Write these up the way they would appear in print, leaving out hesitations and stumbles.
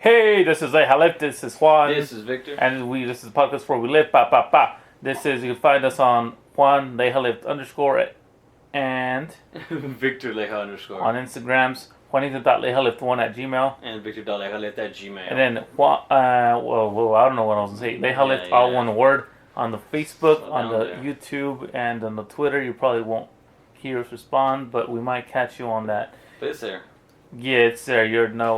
Hey, this is Leijalift. This is Juan. This is Victor. And this is the podcast where we live. Pa pa pa. This is, you can find us on Juan Leijalift _, and Victor Leija _ on Instagrams, Juanito.leijalift1 at Gmail. and victor.leijalift at Gmail. And then, I don't know what I was going to say. Leijalift, all one word. On the Facebook, on the YouTube, and on the Twitter. You probably won't hear us respond, but we might catch you on that. But it's there. Yeah, it's there.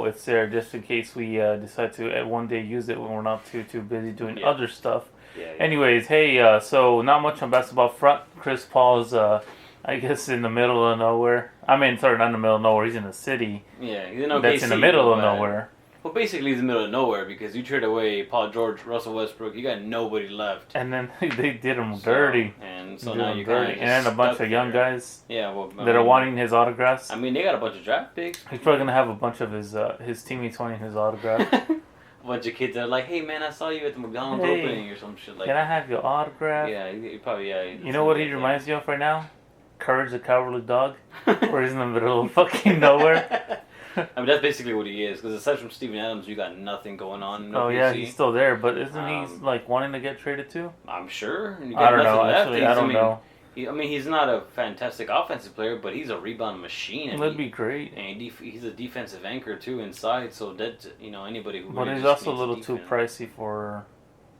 It's there just in case we decide to one day use it when we're not too busy doing other stuff. Yeah. Anyways, hey, so not much on basketball front. Chris Paul's, I guess, in the middle of nowhere. I mean, sorry, not in the middle of nowhere. He's in a city. Yeah, he's in OKC. That's in the middle of nowhere. Well, basically, he's in the middle of nowhere because you traded away Paul George, Russell Westbrook. You got nobody left. And then they did him dirty. And so now you kind of and then a bunch of young guys. Yeah, well, that are wanting his autographs. I mean, they got a bunch of draft picks. He's probably gonna have a bunch of his teammates wanting his autograph. A bunch of kids that are like, "Hey, man, I saw you at the McDonald's opening or some shit like." Can I have your autograph? Yeah, you probably You know what he reminds you of right now? Courage the Cowardly Dog, where he's in the middle of fucking nowhere. I mean, that's basically what he is. Because aside from Steven Adams, you got nothing going on. Oh yeah, he's still there, but isn't he like wanting to get traded too? I'm sure. I don't know. Actually, I don't know. I mean, he's not a fantastic offensive player, but he's a rebound machine. That'd be great. And he's a defensive anchor too inside. So that anybody who. But really he's just also a needs little defense. too pricey for.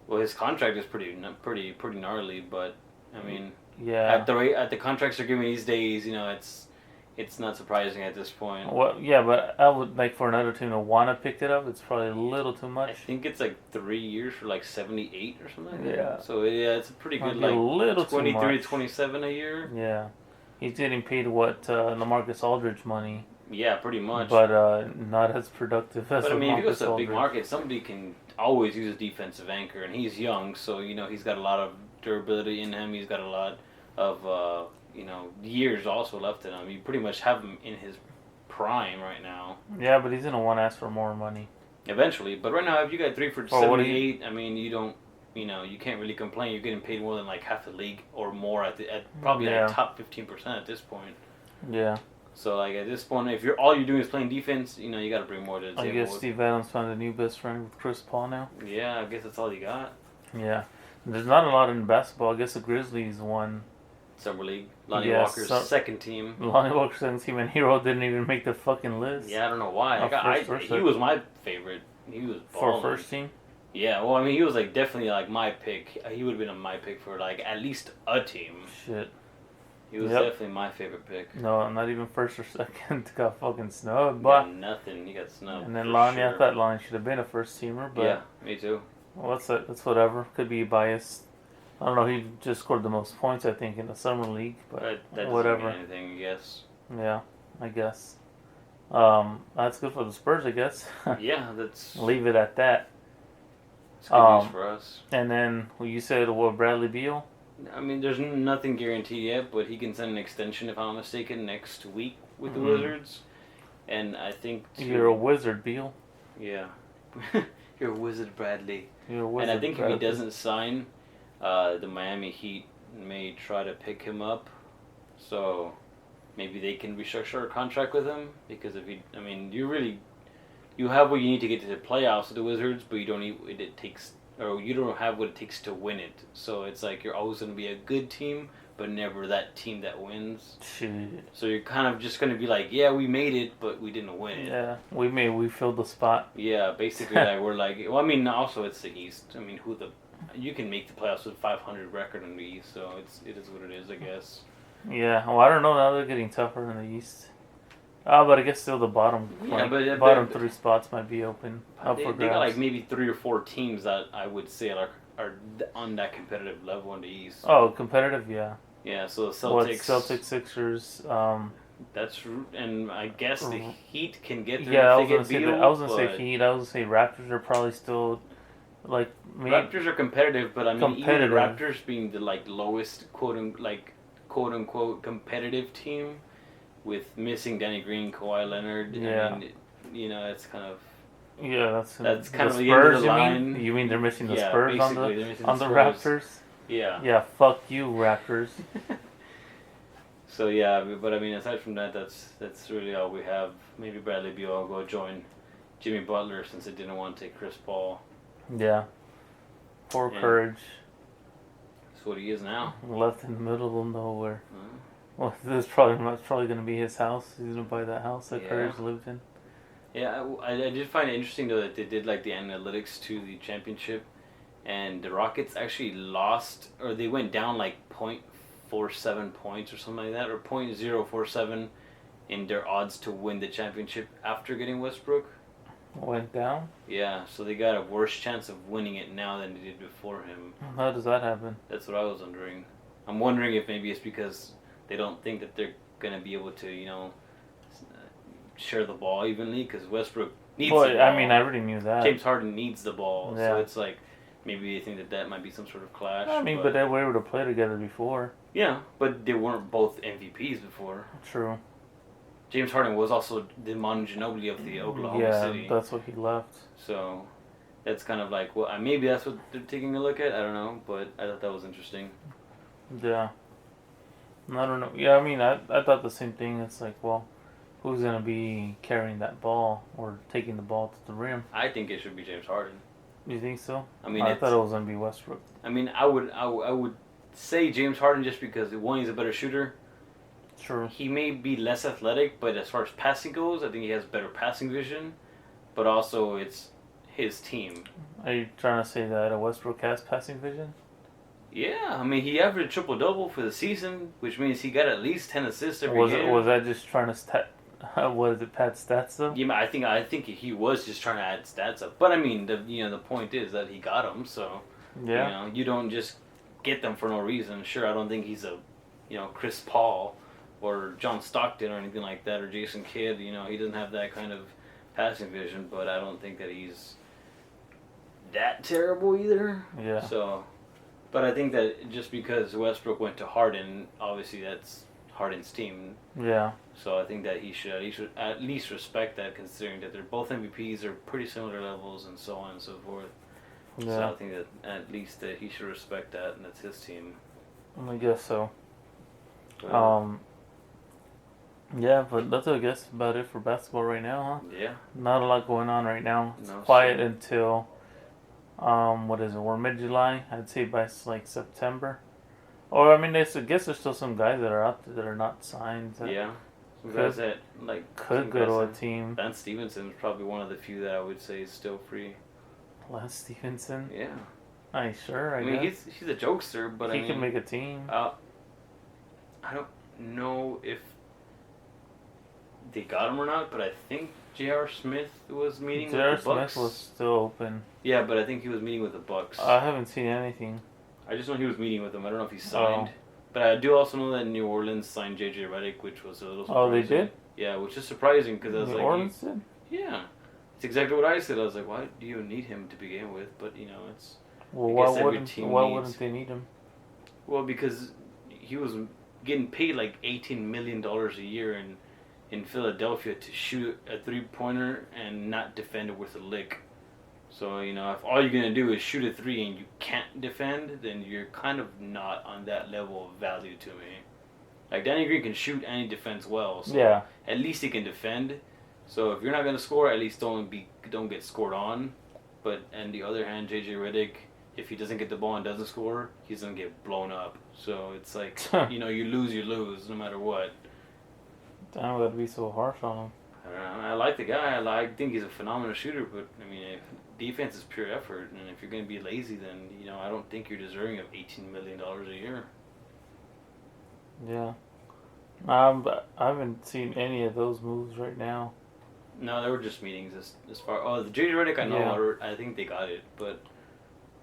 Well, his contract is pretty gnarly, but I mean, yeah. At the contracts they're giving these days, it's not surprising at this point. Well, yeah, but I would like for another team to want to pick it up. It's probably a little too much. I think it's like 3 years for like 78 or something like that. Yeah. So yeah, it's a pretty good a little 23 to 27 a year. Yeah. He's getting paid what LaMarcus Aldridge money. Yeah, pretty much. But not as productive as. But I mean, if you go to a Aldridge. big market, somebody can always use a defensive anchor, and he's young, so he's got a lot of durability in him. He's got a lot of years also left in him. You pretty much have him in his prime right now. Yeah, but he's gonna want to ask for more money. Eventually, but right now, if you got 3 for 78, I mean, you don't, you can't really complain. You're getting paid more than like half the league or more at probably like top 15% at this point. Yeah. So like at this point, if all you're doing is playing defense, you got to bring more to the table. I guess Steve Adams found a new best friend with Chris Paul now. Yeah, I guess that's all you got. Yeah. There's not a lot in basketball. I guess the Grizzlies won. Summer League. Lonnie Walker's second team. Lonnie Walker's second team, and Hero didn't even make the fucking list. Yeah, I don't know why. He was my favorite. He was balling. For first team? Yeah, well, I mean, he was like definitely like my pick. He would have been my pick for like at least a team. Shit. He was definitely my favorite pick. No, not even first or second. Got fucking snubbed. Got nothing. He got snubbed. And then Lonnie, I thought Lonnie should have been a first teamer, but yeah, me too. Well, that's whatever. Could be biased. I don't know. He just scored the most points, I think, in the summer league, but that whatever. Doesn't mean anything, I guess. Yeah, I guess. That's good for the Spurs, I guess. Yeah, that's. Leave it at that. It's good news for us. And then you said Bradley Beal. I mean, there's nothing guaranteed yet, but he can send an extension, if I'm not mistaken, next week with the Wizards. And I think you're a wizard, Beal. Yeah, you're a wizard, Bradley. You're a wizard. And I think Bradley. if he doesn't sign, the Miami Heat may try to pick him up. So maybe they can restructure a contract with him because you have what you need to get to the playoffs with the Wizards, but you don't need you don't have what it takes to win it. So it's like you're always going to be a good team, but never that team that wins. Shit. So you're kind of just going to be like, yeah, we made it, but we didn't win it. Yeah, we filled the spot. Yeah, basically, we're like, well, I mean, also it's the East. I mean, you can make the playoffs with 500 record in the East, so it is what it is, I guess. Yeah, well, I don't know. Now they're getting tougher in the East. But I guess still the bottom, bottom 3 spots might be open up for grabs. They got like maybe 3 or 4 teams that I would say are on that competitive level in the East. Oh, competitive, yeah. Yeah, so the Celtics, Celtics, Sixers. And I guess the Heat can get there. Yeah, I was gonna say Heat. I was gonna say Raptors are probably still like. Raptors are competitive, but I mean even the Raptors being the like lowest quote unquote competitive team. With missing Danny Green, Kawhi Leonard, I mean, it's kind of that's kind of the end of the line. You mean they're missing the Spurs on the Raptors? Yeah. Yeah, fuck you, Raptors. So yeah, but I mean, aside from that, that's really all we have. Maybe Bradley Beal will go join Jimmy Butler since they didn't want to take Chris Paul. Yeah. Poor Courage. That's what he is now. Left in the middle of nowhere. Well, this is probably going to be his house. He's going to buy that house that Courage lived in. Yeah, I did find it interesting though that they did like the analytics to the championship, and the Rockets actually lost, or they went down like 0.47 points or something like that, or 0.047 in their odds to win the championship after getting Westbrook. Went down? Yeah, so they got a worse chance of winning it now than they did before him. How does that happen? That's what I was wondering. I'm wondering if maybe it's because they don't think that they're going to be able to, you know, share the ball evenly, because Westbrook needs the ball. I mean, I already knew that. James Harden needs the ball, so it's like maybe they think that might be some sort of clash. I mean, but they were able to play together before. Yeah, but they weren't both MVPs before. True. James Harden was also the Manu Ginobili of the Oklahoma City. Yeah, that's what he left. So that's kind of like, well, maybe that's what they're taking a look at. I don't know, but I thought that was interesting. Yeah. I don't know. Yeah, I mean, I thought the same thing. It's like, well, who's going to be carrying that ball or taking the ball to the rim? I think it should be James Harden. You think so? I mean, I thought it was going to be Westbrook. I mean, I would say James Harden just because, one, he's a better shooter. True. He may be less athletic, but as far as passing goes, I think he has better passing vision. But also, it's his team. Are you trying to say that Westbrook has passing vision? Yeah, I mean, he averaged triple-double for the season, which means he got at least 10 assists every game. Was that just trying to was it pad stats though? Yeah, I think he was just trying to add stats up. But I mean, the point is that he got them, so yeah. You don't just get them for no reason. Sure, I don't think he's a Chris Paul or John Stockton or anything like that, or Jason Kidd. He doesn't have that kind of passing vision, but I don't think that he's that terrible either. Yeah. So, but I think that just because Westbrook went to Harden, obviously that's Harden's team. Yeah. So I think that he should at least respect that, considering that they're both MVPs, are pretty similar levels, and so on and so forth. Yeah. So I think that at least that he should respect that, and that's his team. I guess so. Yeah, but that's, I guess, about it for basketball right now, huh? Yeah. Not a lot going on right now. It's quiet until, what is it, we're mid-July? I'd say by, like, September. Or, I mean, I guess there's still some guys that are out there that are not signed. Yeah. Some guys that, like... Could go to a team. Lance Stevenson is probably one of the few that I would say is still free. Lance Stevenson? Yeah. I sure, I mean, guess. he's a jokester, but he can make a team. I don't know if they got him or not, but I think J.R. Smith was meeting with the Bucks. J.R. Smith was still open. Yeah, but I think he was meeting with the Bucks. I haven't seen anything. I just know he was meeting with them. I don't know if he signed. But I do also know that New Orleans signed J.J. Redick, which was a little surprising. Oh, they did? Yeah, which is surprising because I was New Orleans did? Yeah. It's exactly what I said. I was like, why do you need him to begin with? But, it's... Well, why wouldn't they need him? Well, because he was getting paid like $18 million a year in Philadelphia to shoot a three-pointer and not defend it with a lick. So, if all you're going to do is shoot a three and you can't defend, then you're kind of not on that level of value to me. Like, Danny Green can shoot and he defends well. So yeah. At least he can defend. So if you're not going to score, at least don't get scored on. But on the other hand, J.J. Redick, if he doesn't get the ball and doesn't score, he's going to get blown up. So it's like, you lose no matter what. Damn, that'd be so harsh on him. I like the guy. I think he's a phenomenal shooter, but I mean, if defense is pure effort, and if you're going to be lazy, then I don't think you're deserving of $18 million a year. Yeah, but I haven't seen any of those moves right now. No, they were just meetings as far. Oh, the J.J. Redick, I know. Yeah. I think they got it, but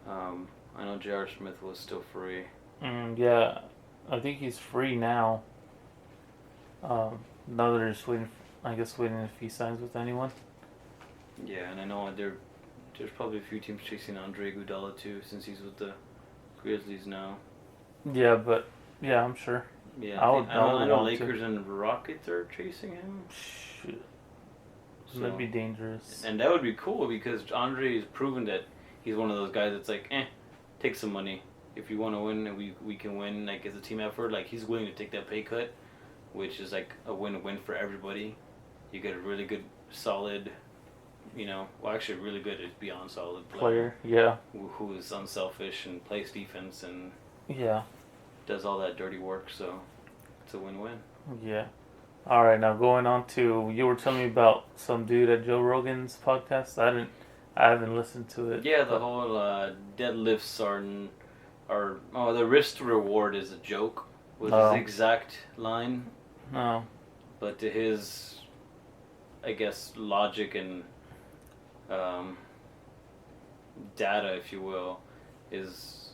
I know J.R. Smith was still free. Yeah, I think he's free now. Now they're just waiting if he signs with anyone. Yeah, and I know there's probably a few teams chasing Andre Iguodala too, since he's with the Grizzlies now. Yeah, but I'm sure. Yeah, I know Lakers and Rockets are chasing him. Shit. So, that'd be dangerous. And that would be cool because Andre has proven that he's one of those guys that's like, take some money. If you want to win, and we can win, like, as a team effort, like, he's willing to take that pay cut, which is like a win-win for everybody. You get a really good, solid actually really good, is beyond solid player. Yeah. Who is unselfish and plays defense and yeah, does all that dirty work. So it's a win-win. Yeah. All right, now going on to, you were telling me about some dude at Joe Rogan's podcast. I haven't listened to it. Yeah, the whole deadlifts the risk to reward is a joke, was his exact line. No. But to his, I guess, logic and data, if you will, is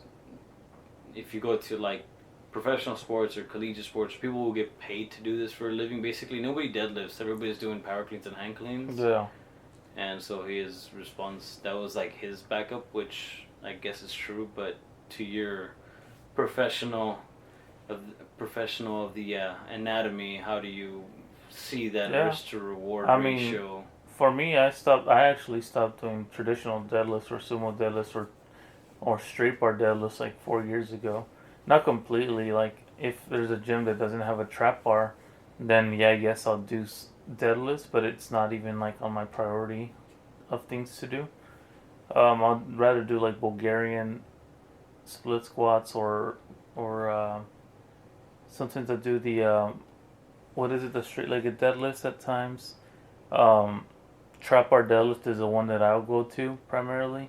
if you go to like professional sports or collegiate sports, people will get paid to do this for a living. Basically, nobody deadlifts. Everybody's doing power cleans and hand cleans. Yeah. And so his response, that was like his backup, which I guess is true. But to your professional of the anatomy, how do you see that risk to reward ratio? For me, I actually stopped doing traditional deadlifts or sumo deadlifts or straight bar deadlifts like 4 years ago. Not completely. Like if there's a gym that doesn't have a trap bar, then yes, I'll do deadlifts, but it's not even like on my priority of things to do. I'd rather do like Bulgarian split squats or sometimes I do the the straight-legged deadlifts at times. Trap bar deadlift is the one that I'll go to primarily,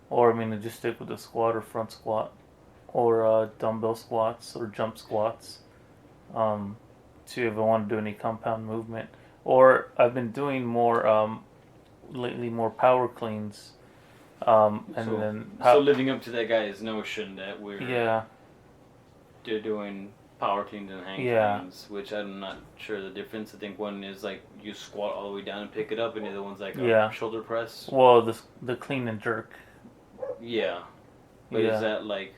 or I just stick with the squat or front squat, or dumbbell squats or jump squats. To if I want to do any compound movement, or I've been doing more lately, more power cleans. So living up to that guy's notion that they're doing power cleans and hang cleans, which I'm not sure the difference. I think one is like you squat all the way down and pick it up, and the other one's like a shoulder press. Well, the clean and jerk. Yeah, but is that like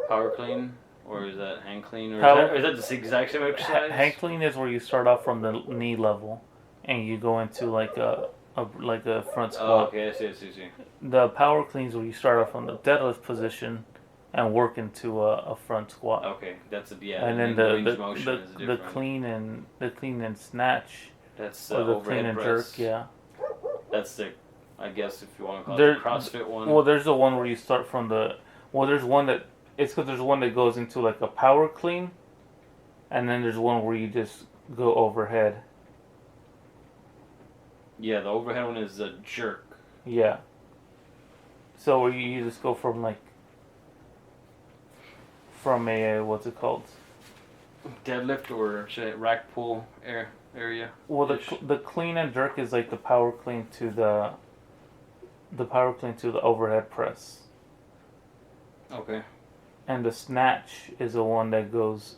power clean or is that hang clean or is that the exact same exercise? Hang clean is where you start off from the knee level and you go into like a front squat. Oh, okay, I see. The power clean is where you start off from the deadlift position and work into a front squat. Okay, that's and then the clean and snatch. That's the clean and press. Jerk. Yeah. That's I guess if you want to call it the CrossFit one. Well, there's the one where you start from the. Well, there's one that there's one that goes into like a power clean, and then there's one where you just go overhead. Yeah, the overhead one is a jerk. Yeah. So where you just go from a what's it called? Deadlift or rack pull area. Well, the clean and jerk is like the power clean to the overhead press. Okay. And the snatch is the one that goes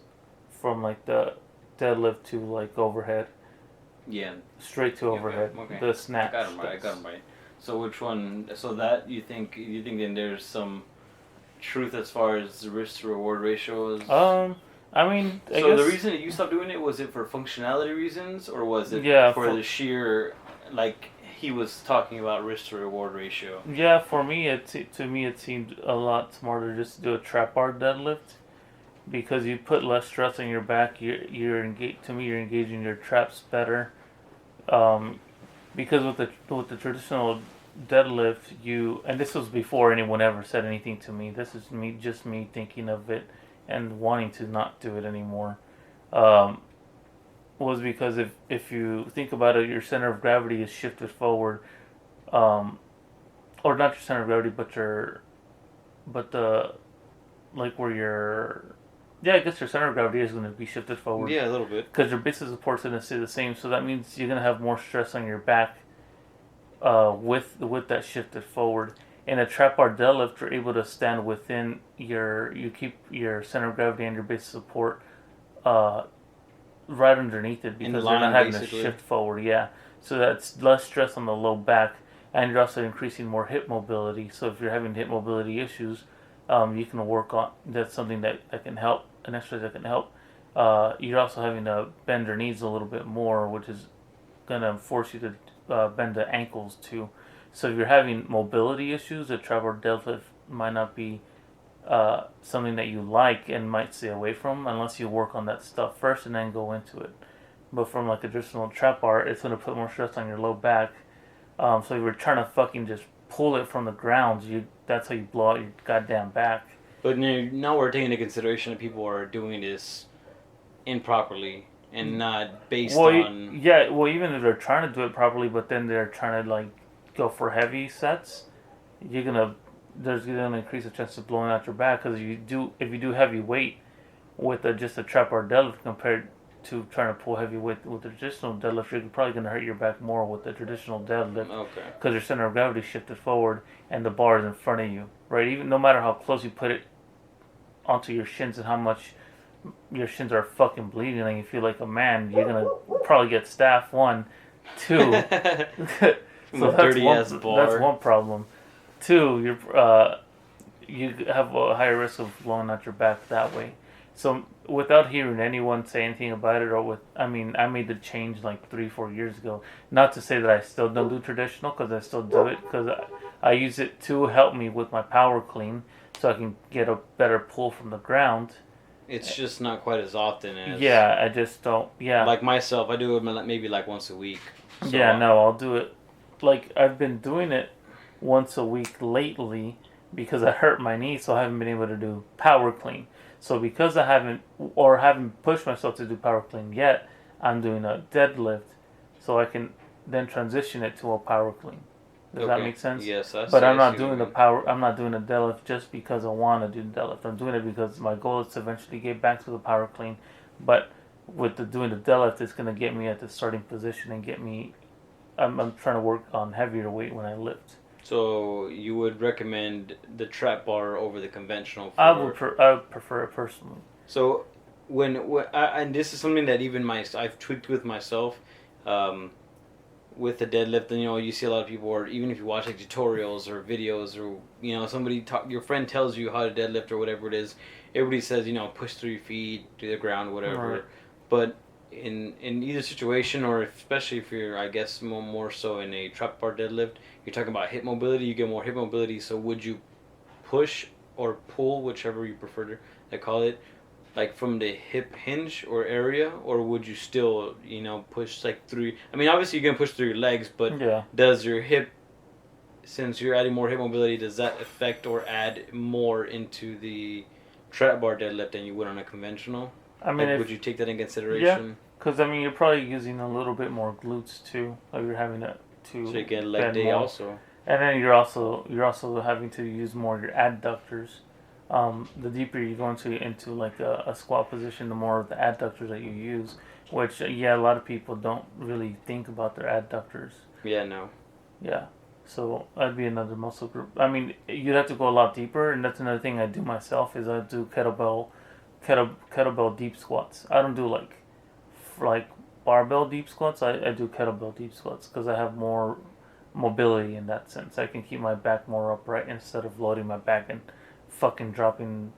from like the deadlift to like overhead. Yeah. Straight to overhead. Okay. The snatch. I got him right. So which one? So that you think then there's some truth as far as the risk to reward ratio is? I guess the reason that you stopped doing it, was it for functionality reasons or was it for the sheer he was talking about risk to reward ratio? Yeah, for me it seemed a lot smarter just to do a trap bar deadlift because you put less stress on your back. You're engaging your traps better. Because with the traditional deadlift, and this was before anyone ever said anything to me. This is me thinking of it and wanting to not do it anymore. Was because if you think about it, your center of gravity is shifted forward, or not your center of gravity, I guess your center of gravity is going to be shifted forward. Yeah, a little bit. Because your base of support's going to stay the same, so that means you're going to have more stress on your back with that shifted forward. In a trap bar deadlift, you're able to stand within you keep your center of gravity and your base of support right underneath it because you're not having to shift forward. Yeah, so that's less stress on the low back, and you're also increasing more hip mobility. So if you're having hip mobility issues, you can work on. That's something that can help. An exercise that can help. You're also having to bend your knees a little bit more, which is going to force you to bend the ankles too. So if you're having mobility issues, a trap bar deadlift might not be something that you like and might stay away from unless you work on that stuff first and then go into it. But from like a traditional trap bar, it's going to put more stress on your low back, So if you're trying to fucking just pull it from the ground, that's how you blow out your goddamn back. But now we're taking into consideration that people are doing this improperly and not based on. Yeah, well, even if they're trying to do it properly, but then they're trying to like go for heavy sets, there's gonna increase the chance of blowing out your back because if you do heavy weight with just a trap bar deadlift compared to trying to pull heavy weight with the traditional deadlift, you're probably gonna hurt your back more with the traditional deadlift. Okay. Because your center of gravity shifted forward and the bar is in front of you, right? Even no matter how close you put it onto your shins and how much your shins are fucking bleeding and you feel like a man, you're gonna probably get staph. 1, 2. So that's one problem. 2, you have a higher risk of blowing out your back that way. So without hearing anyone say anything about it, I made the change like 3-4 years ago. Not to say that I still don't do traditional, because I still do it because I use it to help me with my power clean, so I can get a better pull from the ground. It's just not quite as often as. Yeah, I just don't. Yeah. Like myself, I do it maybe like once a week. So yeah, no, I'll do it. Like I've been doing it once a week lately because I hurt my knee, so I haven't been able to do power clean. So because I haven't pushed myself to do power clean yet, I'm doing a deadlift, so I can then transition it to a power clean. Does that make sense? Yes, but I'm not doing I'm not doing a deadlift just because I want to do the deadlift. I'm doing it because my goal is to eventually get back to the power clean. But doing the deadlift, it's gonna get me at the starting position and get me. I'm trying to work on heavier weight when I lift. So you would recommend the trap bar over the conventional? I would prefer it personally. So and this is something that even I've tweaked with myself. With the deadlift, and you see a lot of people, or even if you watch like tutorials or videos, or your friend tells you how to deadlift or whatever it is, everybody says push through your feet to the ground, whatever. Right. But in either situation, or especially if you're, I guess more so in a trap bar deadlift, you're talking about hip mobility. You get more hip mobility. So would you push or pull, whichever you prefer to call it, like from the hip hinge or area, or would you still, push like through? I mean, obviously you're gonna push through your legs, but does your hip, since you're adding more hip mobility, does that affect or add more into the trap bar deadlift than you would on a conventional? I mean, would you take that in consideration? Yeah, because you're probably using a little bit more glutes too. Like you're having to. So you get leg day more. Also. And then you're also having to use more of your adductors. The deeper you go into like a squat position, the more of the adductors that you use, which a lot of people don't really think about their adductors. Yeah, no. Yeah, so that'd be another muscle group. I mean, you'd have to go a lot deeper, and that's another thing I do myself is I do kettlebell deep squats. I don't do like barbell deep squats. I do kettlebell deep squats because I have more mobility in that sense. I can keep my back more upright instead of loading my back and fucking dropping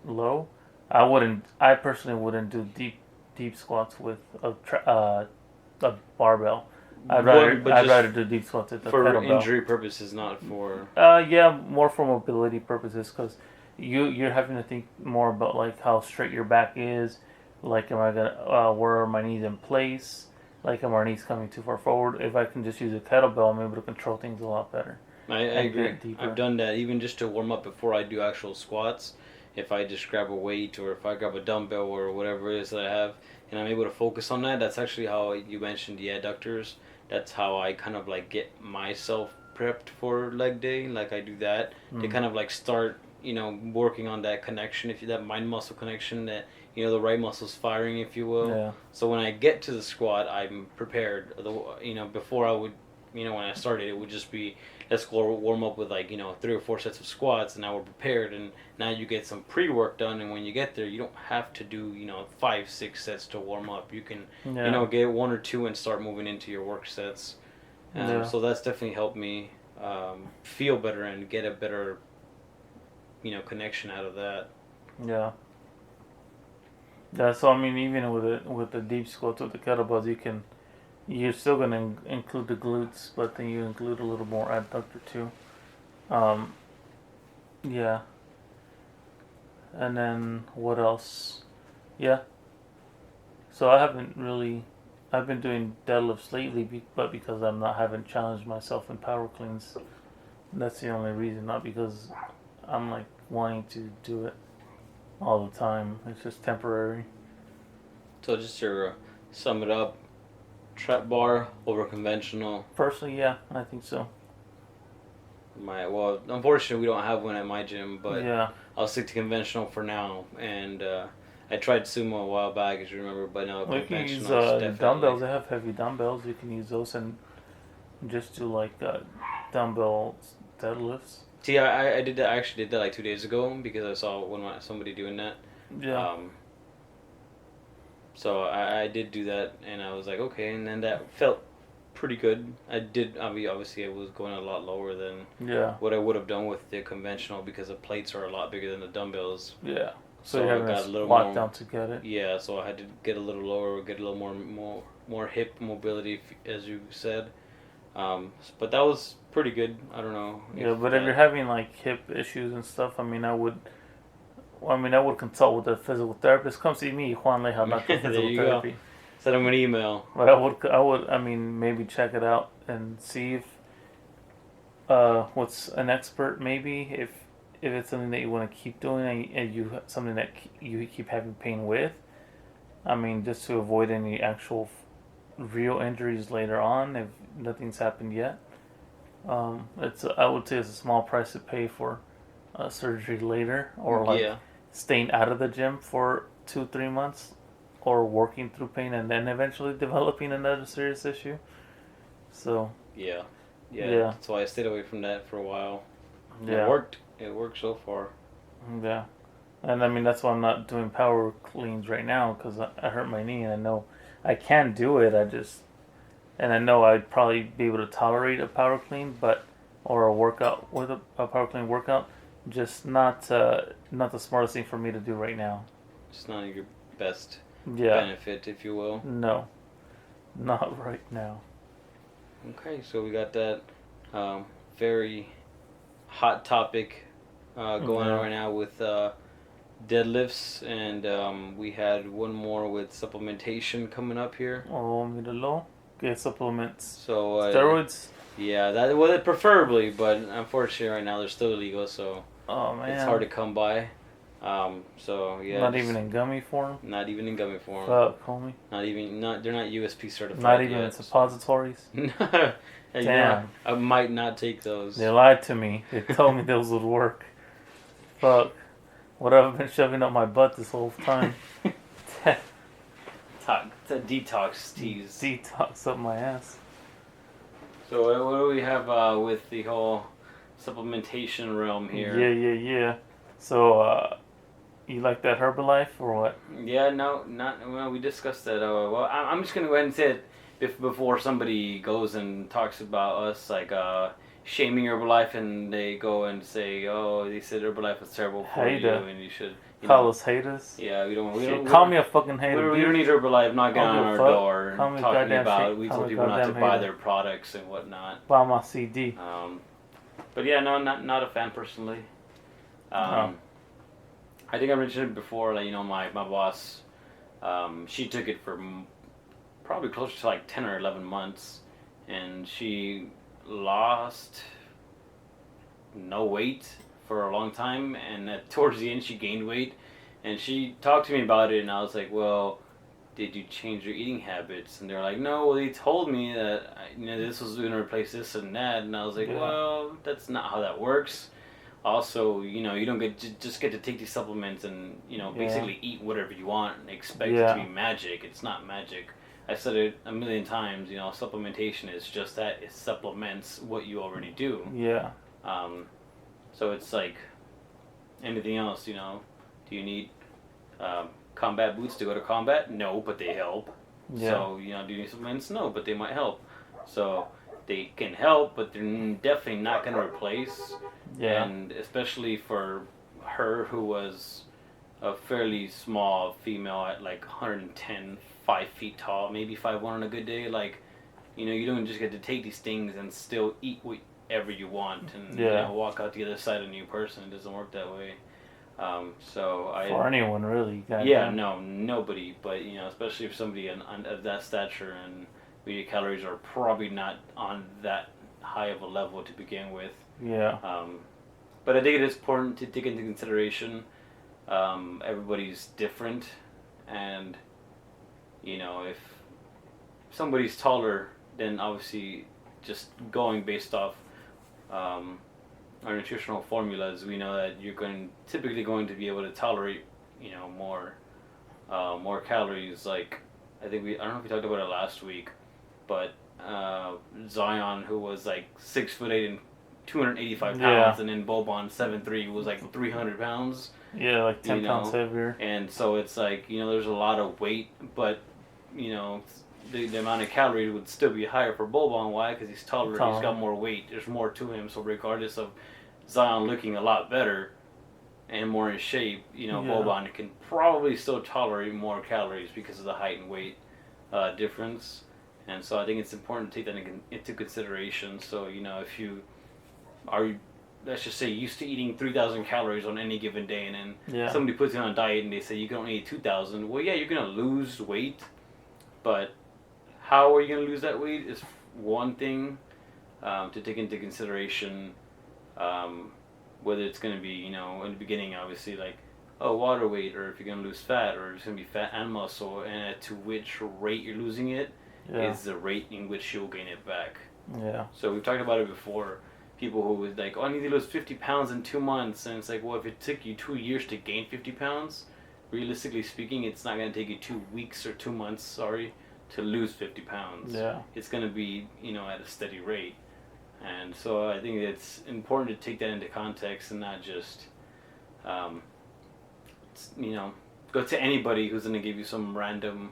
low. I personally wouldn't do deep squats with a barbell. I'd rather do deep squats at the kettlebell. For injury purposes, not for. More for mobility purposes, because you're having to think more about like how straight your back is. Like, am I gonna where are my knees in place? Like, are my knees coming too far forward? If I can just use a kettlebell, I'm able to control things a lot better. I agree. I've done that even just to warm up before I do actual squats. If I just grab a weight or if I grab a dumbbell or whatever it is that I have, and I'm able to focus on that, that's actually how you mentioned the adductors. That's how I kind of like get myself prepped for leg day. Like I do that to kind of like start, working on that connection, that mind muscle connection, that the right muscles firing, if you will. Yeah. So when I get to the squat, I'm prepared. Before I would, when I started, it would just be, let's go warm up with 3 or 4 sets of squats, and now we're prepared, and now you get some pre-work done, and when you get there, you don't have to do 5-6 sets to warm up. You can get 1 or 2 and start moving into your work sets. So that's definitely helped me feel better and get a better connection out of that. Yeah. Yeah, so I mean, even with the deep squats with the kettlebells, you're still gonna include the glutes, but then you include a little more adductor too. Yeah. And then what else? Yeah. So I haven't really I've been doing deadlifts lately, but because haven't challenged myself in power cleans. That's the only reason, not because I'm like wanting to do it all the time. It's just temporary. So just to sum it up, trap bar over conventional. Personally, yeah, I think so. Well, unfortunately, we don't have one at my gym, but yeah. I'll stick to conventional for now. And I tried sumo a while back, as you remember, but now conventional. You can use dumbbells. They have heavy dumbbells. You can use those and just do like dumbbell deadlifts. See, I did that. I actually did that like 2 days ago because I saw somebody doing that. Yeah. So I did do that, and I was like, okay, and then that felt pretty good. Obviously I was going a lot lower than what I would have done with the conventional because the plates are a lot bigger than the dumbbells. Yeah. So you have a little more down to get it. Yeah, so I had to get a little lower, get a little more hip mobility, as you said. But that was pretty good. I don't know. Yeah, but if you're having like hip issues and stuff, I would consult with a physical therapist. Come see me, Juan Leija, not the physical therapy. Go. Send him an email. But I would, maybe check it out and see if what's an expert maybe if it's something that you want to keep doing and you something that you keep having pain with. Just to avoid any actual real injuries later on if nothing's happened yet. I would say it's a small price to pay for surgery later or staying out of the gym for 2-3 months or working through pain and then eventually developing another serious issue. So yeah. That's why I stayed away from that for a while. Yeah. It worked so far. Yeah. And that's why I'm not doing power cleans right now because I hurt my knee and I know I can do it. I know I'd probably be able to tolerate a power clean, or a workout with a power clean workout, just not the smartest thing for me to do right now. It's not your best benefit, if you will. No, not right now. Okay, so we got that very hot topic going on right now with deadlifts, and we had one more with supplementation coming up here. Oh, míralo. Get supplements. So steroids. Yeah, preferably, but unfortunately right now they're still illegal, so it's hard to come by. So yeah. Not even in gummy form. Not even in gummy form. Fuck, homie. They're not USP certified. Not even in suppositories. Damn. Yeah, I might not take those. They lied to me. They told me those would work. Fuck. What I've been shoving up my butt this whole time. It's a detox tease. Detox up my ass. So what do we have with the whole supplementation realm here? Yeah. So you like that Herbalife or what? Yeah, well, we discussed that. Well, I'm just gonna go ahead and say it before somebody goes and talks about us like shaming Herbalife, and they go and say, "Oh, they said Herbalife was terrible for you, and you should." Call us haters. Yeah, we don't call me a fucking hater. We don't need Herbalife knocking on our door and talking about. We told people not to buy their products and whatnot. Buy my CD. But yeah, no, not a fan personally. I think I mentioned it before. Like my boss, she took it for probably closer to like 10 or 11 months, and she lost no weight for a long time, and towards the end she gained weight, and she talked to me about it, and I was like, well, did you change your eating habits? And they're like, no, well, they told me that this was going to replace this and that, and I was like, well, that's not how that works. Also, you don't just get to take these supplements and basically eat whatever you want and expect it to be magic. It's not magic. I said it a million times. Supplementation is just that. It supplements what you already do. Yeah. So it's like anything else, Do you need combat boots to go to combat? No, but they help. Yeah. So, do you need supplements? No, but they might help. So they can help, but they're definitely not going to replace. Yeah. And especially for her, who was a fairly small female at like 110, 5 feet tall, maybe 5'1" on a good day. Like, you don't just get to take these things and still eat whatever you want and walk out the other side a new person. It doesn't work that way. For anyone really. Nobody. But especially if somebody of that stature and your calories are probably not on that high of a level to begin with. Yeah. But I think it is important to take into consideration everybody's different, and if somebody's taller, then obviously just going based off our nutritional formulas, we know that you're typically going to be able to tolerate more calories. Like I don't know if we talked about it last week, but Zion, who was like 6'8" and 285 pounds, and then Boban 7'3" was like 300 pounds. Yeah, like 10 pounds heavier. And so it's like there's a lot of weight, but the amount of calories would still be higher for Boban. Why? Because he's taller. He's got more weight. There's more to him. So regardless of Zion looking a lot better and more in shape, Boban can probably still tolerate more calories because of the height and weight difference. And so I think it's important to take that into consideration. So if you are, let's just say, used to eating 3,000 calories on any given day, and then somebody puts you on a diet and they say you can only eat 2,000. Well, yeah, you're gonna lose weight, but how are you gonna lose that weight is one thing to take into consideration. Whether it's going to be, in the beginning, obviously, like, water weight, or if you're going to lose fat, or it's going to be fat and muscle, and to which rate you're losing it is the rate in which you'll gain it back. Yeah. So we've talked about it before. People who was like, I need to lose 50 pounds in 2 months. And it's like, well, if it took you 2 years to gain 50 pounds, realistically speaking, it's not going to take you 2 weeks or 2 months, to lose 50 pounds. Yeah. It's going to be, at a steady rate. And so I think it's important to take that into context and not just, go to anybody who's going to give you some random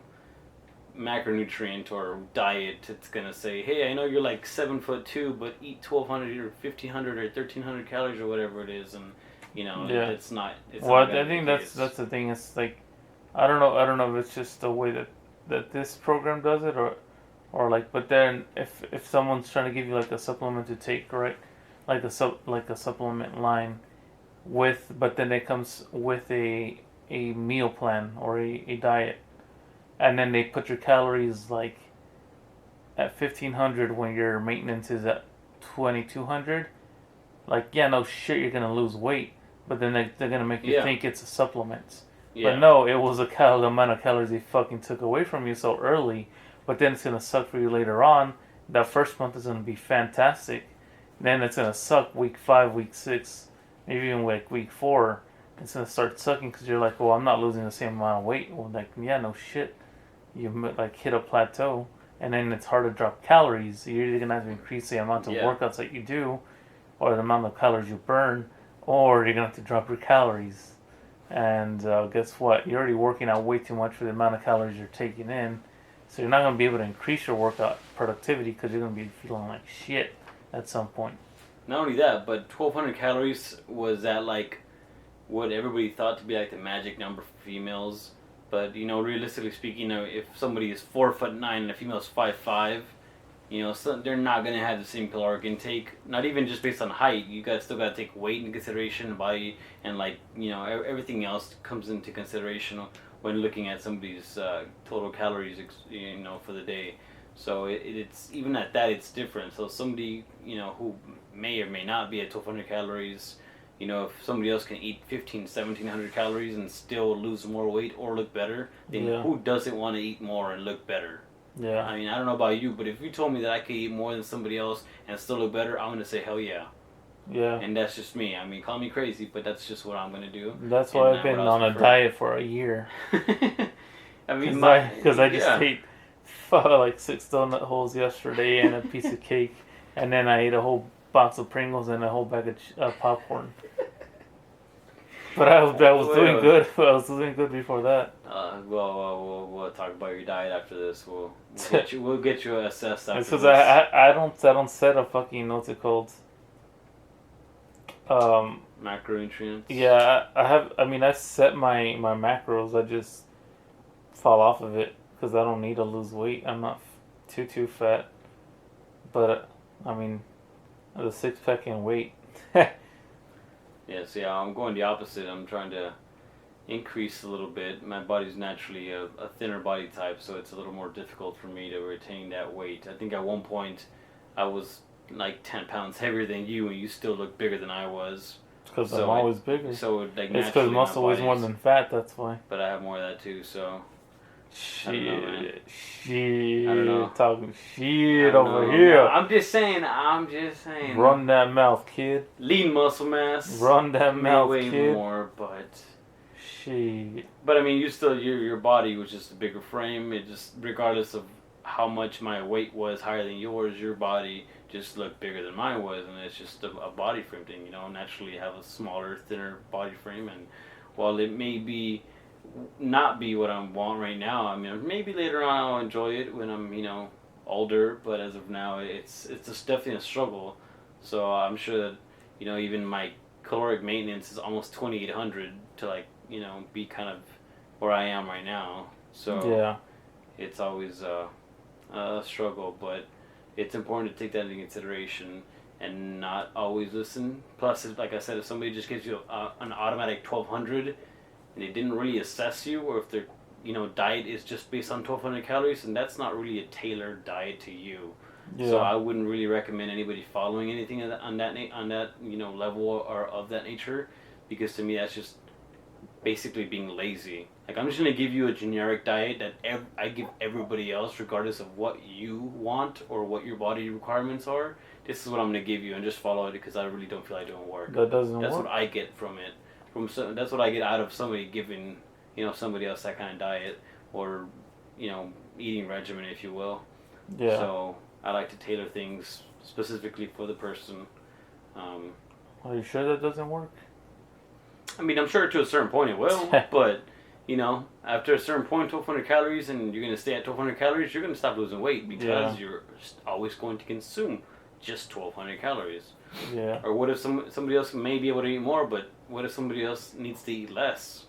macronutrient or diet. It's going to say, hey, I know you're like 7'2", but eat 1,200 or 1,500 or 1,300 calories or whatever it is, and it's not. Well, I think that's the thing. It's like, I don't know if it's just the way that this program does it, or like, but then if someone's trying to give you like a supplement to take, right, like a supplement line but then it comes with a meal plan or a diet, and then they put your calories like at 1,500 when your maintenance is at 2,200, like, yeah, no shit, you're gonna lose weight, but then they're gonna make you think it's a supplement. But no, it was the amount of calories they fucking took away from you so early. But then it's going to suck for you later on. That first month is going to be fantastic. Then it's going to suck week 5, week 6, maybe even like week 4. It's going to start sucking because you're like, well, I'm not losing the same amount of weight. Well, like, yeah, no shit. You like hit a plateau, and then it's hard to drop calories. You're either going to have to increase the amount of workouts that you do, or the amount of calories you burn, or you're going to have to drop your calories. And guess what? You're already working out way too much for the amount of calories you're taking in. So you're not going to be able to increase your workout productivity because you're going to be feeling like shit at some point. Not only that, but 1,200 calories was that like what everybody thought to be like the magic number for females. But realistically speaking, if somebody is 4'9" and a female is 5'5", so they're not going to have the same caloric intake. Not even just based on height. You still got to take weight into consideration, body, and like everything else comes into consideration when looking at somebody's total calories, for the day. So it's even at that, it's different. So somebody, who may or may not be at 1,200 calories, if somebody else can eat 1,700 calories and still lose more weight or look better, then who doesn't want to eat more and look better? Yeah. I mean, I don't know about you, but if you told me that I could eat more than somebody else and still look better, I'm going to say hell yeah. Yeah. And that's just me. I mean, call me crazy, but that's just what I'm going to do. That's why I've been on a diet for a year. I mean, because I just ate like 6 donut holes yesterday and a piece of cake, and then I ate a whole box of Pringles and a whole bag of popcorn. But I was doing good. I was doing good before that. We'll talk about your diet after this. We'll get you assessed after this. Because I don't set a fucking, what's it called? Macronutrients. Yeah, I set my macros. I just fall off of it because I don't need to lose weight. I'm not too fat, but I mean, the 6-pack and weight. Yes, yeah, I'm going the opposite. I'm trying to increase a little bit. My body's naturally a thinner body type, so it's a little more difficult for me to retain that weight. I think at one point I was like 10 pounds heavier than you, and you still look bigger than I was. Because I'm always bigger. So like it's because muscle weighs more than fat. That's why. But I have more of that too. So. Shit. I don't know. Talking shit over here. No, I'm just saying. Run that mouth, kid. Lean muscle mass. Run that mouth, way kid. More, but. Shit. But I mean, your body was just a bigger frame. It just, regardless of how much my weight was higher than yours, your body just looked bigger than mine was, and it's just a body frame thing. You know, naturally have a smaller, thinner body frame, and while it may not be what I want right now, I mean, maybe later on I'll enjoy it when I'm, older. But as of now, it's just definitely a struggle. So I'm sure that, even my caloric maintenance is almost 2,800 to be kind of where I am right now. So yeah, it's always a struggle, but it's important to take that into consideration and not always listen. Plus, like I said, if somebody just gives you an automatic 1,200 and they didn't really assess you, or if their diet is just based on 1,200 calories, and that's not really a tailored diet to you. Yeah. So I wouldn't really recommend anybody following anything on that level or of that nature, because to me that's just basically being lazy. Like, I'm just going to give you a generic diet that I give everybody else, regardless of what you want or what your body requirements are. This is what I'm going to give you, and just follow it, because I really don't feel like it won't work. That doesn't work. That's what I get from it. That's what I get out of somebody giving, somebody else that kind of diet, or, eating regimen, if you will. Yeah. So I like to tailor things specifically for the person. Are you sure that doesn't work? I mean, I'm sure to a certain point it will, but, after a certain point, 1,200 calories, and you're going to stay at 1,200 calories, you're going to stop losing weight, because you're always going to consume just 1,200 calories. Yeah. Or what if somebody else may be able to eat more, but what if somebody else needs to eat less?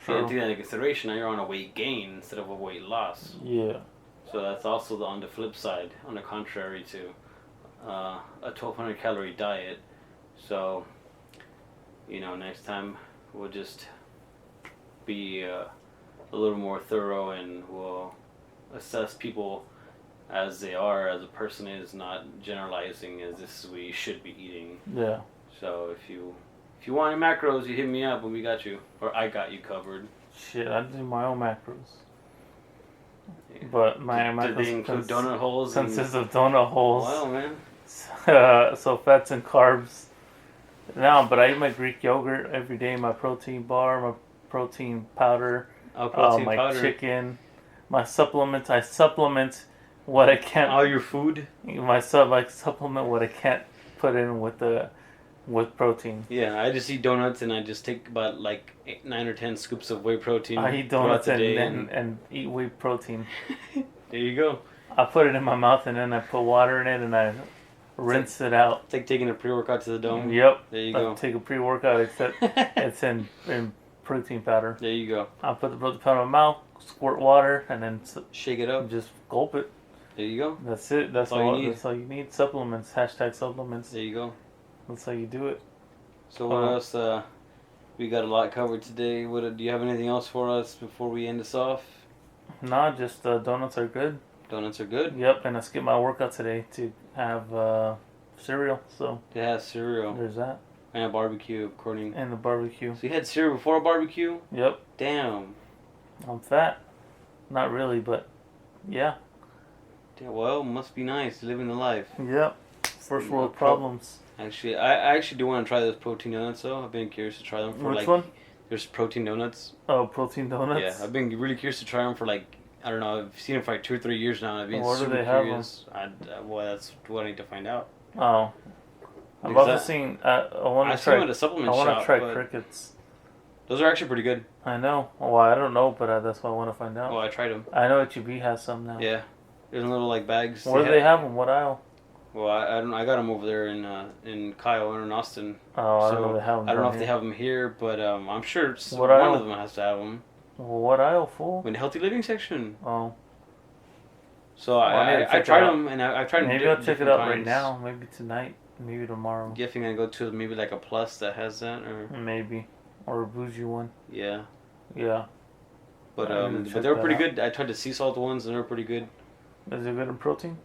True. And take that into consideration, now you're on a weight gain instead of a weight loss. Yeah. So that's also on the flip side, on the contrary to a 1,200 calorie diet. So, next time we'll just be a little more thorough, and we'll assess people as they are, as a person is, not generalizing as this is what you should be eating. Yeah. So if you want any macros, you hit me up and we got you, or I got you covered. Shit, I do my own macros. Yeah. But my macros do they include donut holes? Consist of donut holes. Wow, man. So fats and carbs. No, but I eat my Greek yogurt every day, my protein bar, my protein powder, my powder. Chicken, my supplements. I supplement what I can't. All your food. I supplement what I can't put in with protein. Yeah, I just eat donuts, and I just take about 9 or 10 scoops of whey protein. I eat donuts and eat whey protein. There you go. I put it in my mouth, and then I put water in it, and I rinse it out. It's like taking a pre-workout to the dome. Yep. There you go. I take a pre-workout, except it's in protein powder. There you go. I put the protein powder in my mouth, squirt water, and then shake it up. Just gulp it. There you go. That's it. That's all you need. That's all you need. Supplements. # supplements. There you go. That's how you do it. So what else? We got a lot covered today. Do you have anything else for us before we end this off? Nah, just donuts are good. Donuts are good? Yep, and I skipped my workout today to have cereal. So to have cereal. There's that. And a barbecue, according. And the barbecue. So you had cereal before a barbecue? Yep. Damn. I'm fat. Not really, but yeah. Yeah, well, must be nice living the life. Yep. First world problems. Actually, I actually do want to try those protein donuts, though. I've been curious to try them for Which one? There's protein donuts. Oh, protein donuts? Yeah, I've been really curious to try them for I don't know, I've seen them for 2 or 3 years now, and I've been super curious. Well, that's what I need to find out. Oh. I've also seen, I want to try, at a supplement shop, try crickets. Those are actually pretty good. I know. Well, I don't know, but that's why I want to find out. Well, I tried them. I know HEB has some now. Yeah. There's little bags. Where do they have them? What aisle? Well, I got them over there in Kyle and in Austin. Oh, I don't know if they have them. I don't know if they have them here, but I'm sure one of them has to have them. Well, what aisle, fool? In the healthy living section. Oh. So I tried them, and I tried them. Maybe I'll check it out right now. Maybe tonight. Maybe tomorrow. You think I go to maybe like a Plus that has that, or maybe, or a bougie one. Yeah. Yeah. But they were pretty good. I tried the sea salt ones, and they were pretty good. Is it good in protein?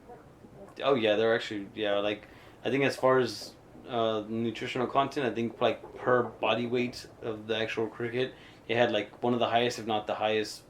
Oh yeah, they're actually like I think as far as nutritional content, I think like per body weight of the actual cricket, it had like one of the highest, if not the highest,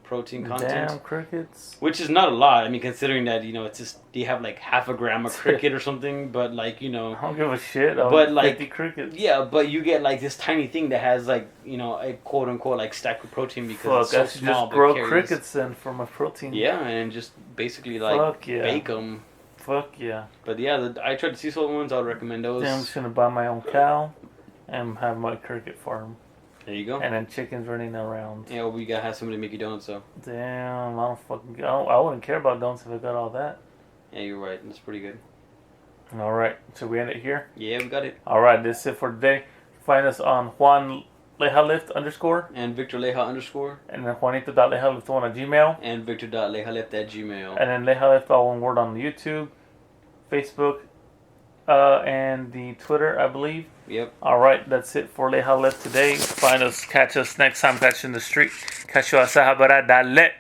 protein content. Damn, crickets. Which is not a lot. I mean, considering that it's just you have like half a gram of cricket or something, but like I don't give a shit. But like 50 crickets. Yeah, but you get like this tiny thing that has like a quote unquote like stack with protein because it's so small. Just grow crickets then for my protein. Yeah, and just basically like bake them. Fuck yeah. But yeah, I tried the sea salt ones. I would recommend those. Then I'm just gonna buy my own cow and have my cricket farm. There you go. And then chickens running around. Yeah, we gotta have somebody make you donuts, so. Damn, I wouldn't care about donuts if I got all that. Yeah, you're right. That's pretty good. All right, should we end it here? Yeah, we got it. All right, this is it for today. Find us on Juan_Leijalift_ and victor.leijalift_ and then Juanito.leijalift1 at Gmail and victor.leijalift at Gmail and then Leijalift all one word on the YouTube, Facebook, and the Twitter, I believe. Yep. All right, that's it for Leijalift today. Catch us next time. Catch you in the street. Catch you outside. How about that? Dale.